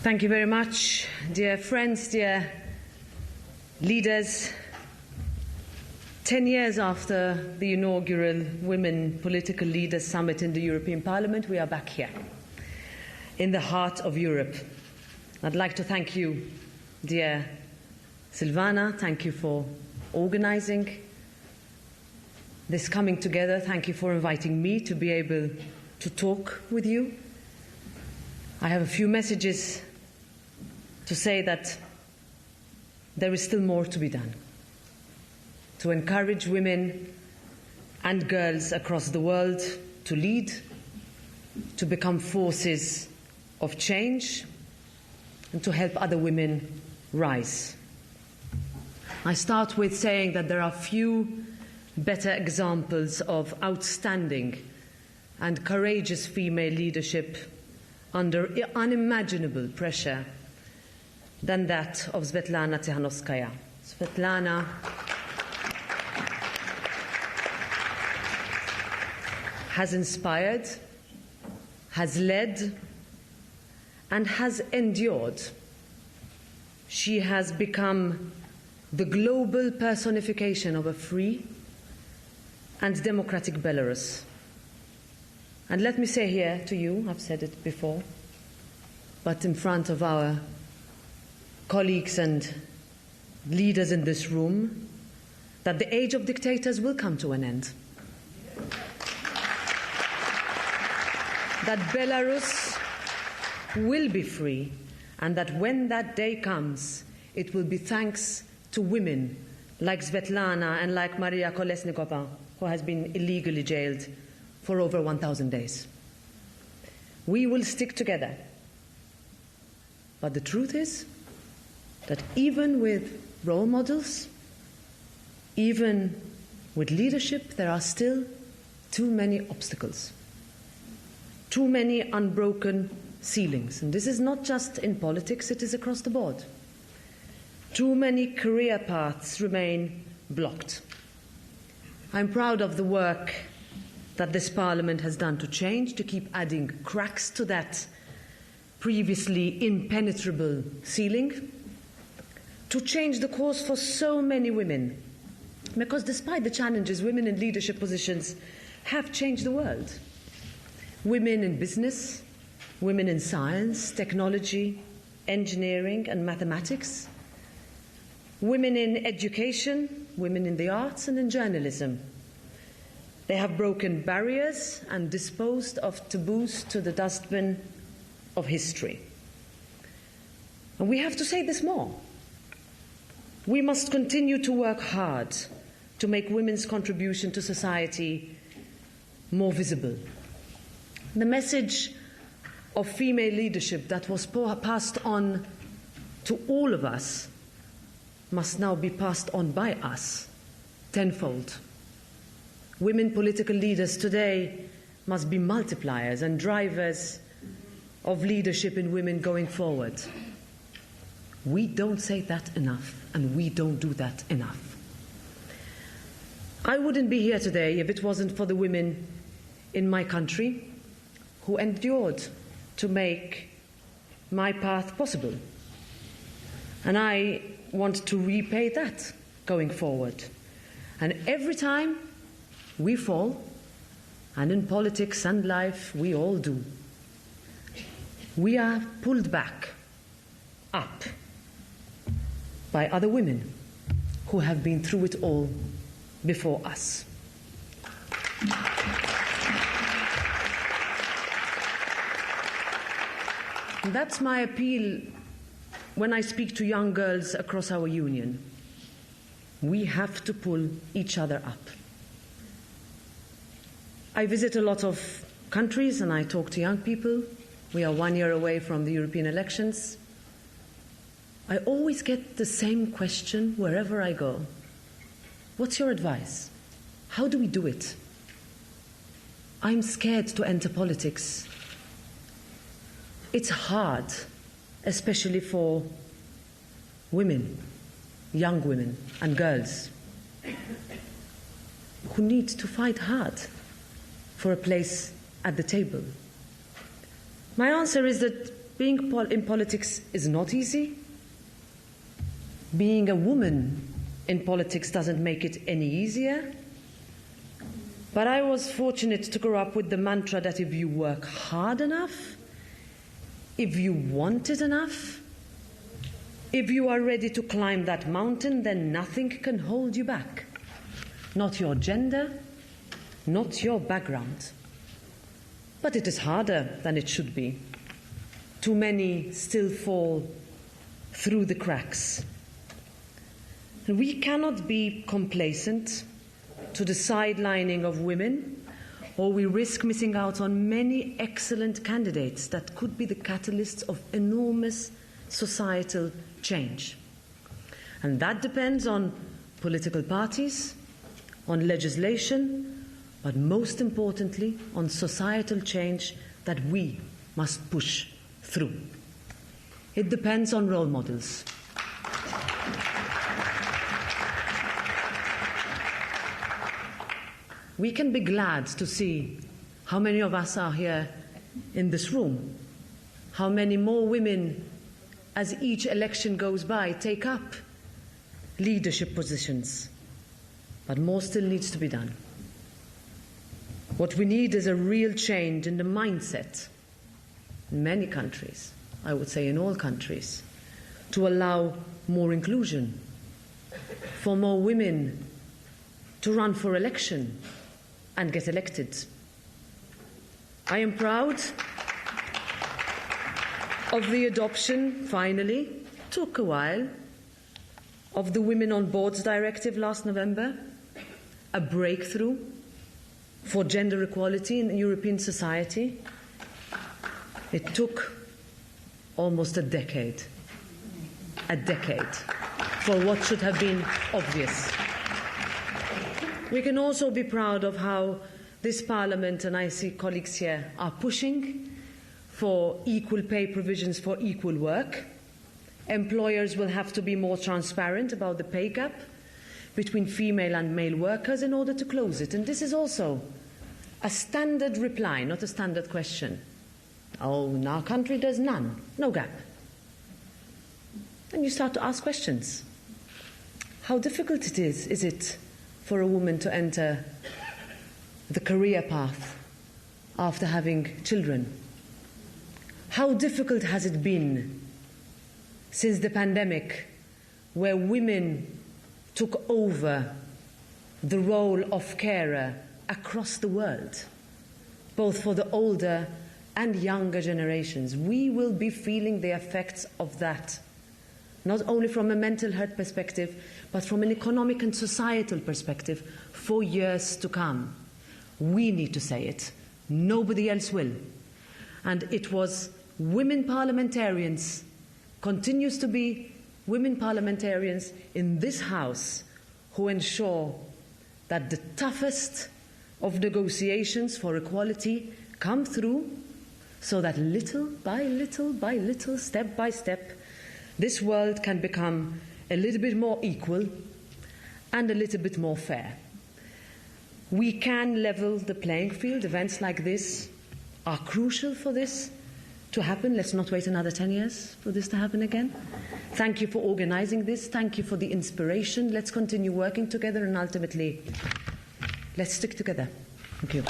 Thank you very much, dear friends, dear leaders. 10 years after the inaugural Women Political Leaders Summit in the European Parliament, we are back here, in the heart of Europe. I'd like to thank you, dear Silvana. Thank you for organizing this coming together. Thank you for inviting me to be able to talk with you. I have a few messages to say that there is still more to be done to encourage women and girls across the world to lead, to become forces of change, and to help other women rise. I start with saying that there are few better examples of outstanding and courageous female leadership under unimaginable pressure than that of Sviatlana Tshikhanouskaya. Sviatlana has inspired, has led, and has endured. She has become the global personification of a free and democratic Belarus. And let me say here to you, I've said it before, but in front of our colleagues and leaders in this room, that the age of dictators will come to an end. That Belarus will be free, and that when that day comes, it will be thanks to women like Sviatlana and like Maria Kolesnikova, who has been illegally jailed for over 1,000 days. We will stick together. But the truth is that even with role models, even with leadership, there are still too many obstacles, too many unbroken ceilings. And this is not just in politics, it is across the board. Too many career paths remain blocked. I'm proud of the work that this Parliament has done to change, to keep adding cracks to that previously impenetrable ceiling, to change the course for so many women. Because despite the challenges, women in leadership positions have changed the world. Women in business, women in science, technology, engineering and mathematics, women in education, women in the arts and in journalism. They have broken barriers and disposed of taboos to the dustbin of history. And we have to say this more. We must continue to work hard to make women's contribution to society more visible. The message of female leadership that was passed on to all of us must now be passed on by us tenfold. Women political leaders today must be multipliers and drivers of leadership in women going forward. We don't say that enough, and we don't do that enough. I wouldn't be here today if it wasn't for the women in my country who endured to make my path possible. And I want to repay that going forward. And every time we fall, and in politics and life we all do, we are pulled back, up, by other women who have been through it all before us. And that's my appeal when I speak to young girls across our union. We have to pull each other up. I visit a lot of countries and I talk to young people. We are 1 year away from the European elections. I always get the same question wherever I go. What's your advice? How do we do it? I'm scared to enter politics. It's hard, especially for women, young women and girls who need to fight hard for a place at the table. My answer is that being in politics is not easy. Being a woman in politics doesn't make it any easier. But I was fortunate to grow up with the mantra that if you work hard enough, if you want it enough, if you are ready to climb that mountain, then nothing can hold you back. Not your gender, not your background. But it is harder than it should be. Too many still fall through the cracks. And we cannot be complacent to the sidelining of women, or we risk missing out on many excellent candidates that could be the catalysts of enormous societal change. And that depends on political parties, on legislation, but most importantly, on societal change that we must push through. It depends on role models. We can be glad to see how many of us are here in this room, how many more women, as each election goes by, take up leadership positions. But more still needs to be done. What we need is a real change in the mindset in many countries, I would say in all countries, to allow more inclusion, for more women to run for election and get elected. I am proud of the adoption, finally, took a while, of the Women on Boards Directive last November, a breakthrough for gender equality in European society. It took almost a decade for what should have been obvious. We can also be proud of how this Parliament, and I see colleagues here, are pushing for equal pay provisions for equal work. Employers will have to be more transparent about the pay gap between female and male workers in order to close it. And this is also a standard reply, not a standard question. Oh, in our country there's none, no gap. And you start to ask questions. How difficult is it for a woman to enter the career path after having children? How difficult has it been since the pandemic, where women took over the role of carer across the world, both for the older and younger generations? We will be feeling the effects of that, not only from a mental health perspective, but from an economic and societal perspective for years to come. We need to say it. Nobody else will. And it was women parliamentarians, continues to be women parliamentarians in this House, who ensure that the toughest of negotiations for equality come through, so that little by little, step by step, this world can become a little bit more equal and a little bit more fair. We can level the playing field. Events like this are crucial for this to happen. Let's not wait another 10 years for this to happen again. Thank you for organising this. Thank you for the inspiration. Let's continue working together, and ultimately, let's stick together. Thank you.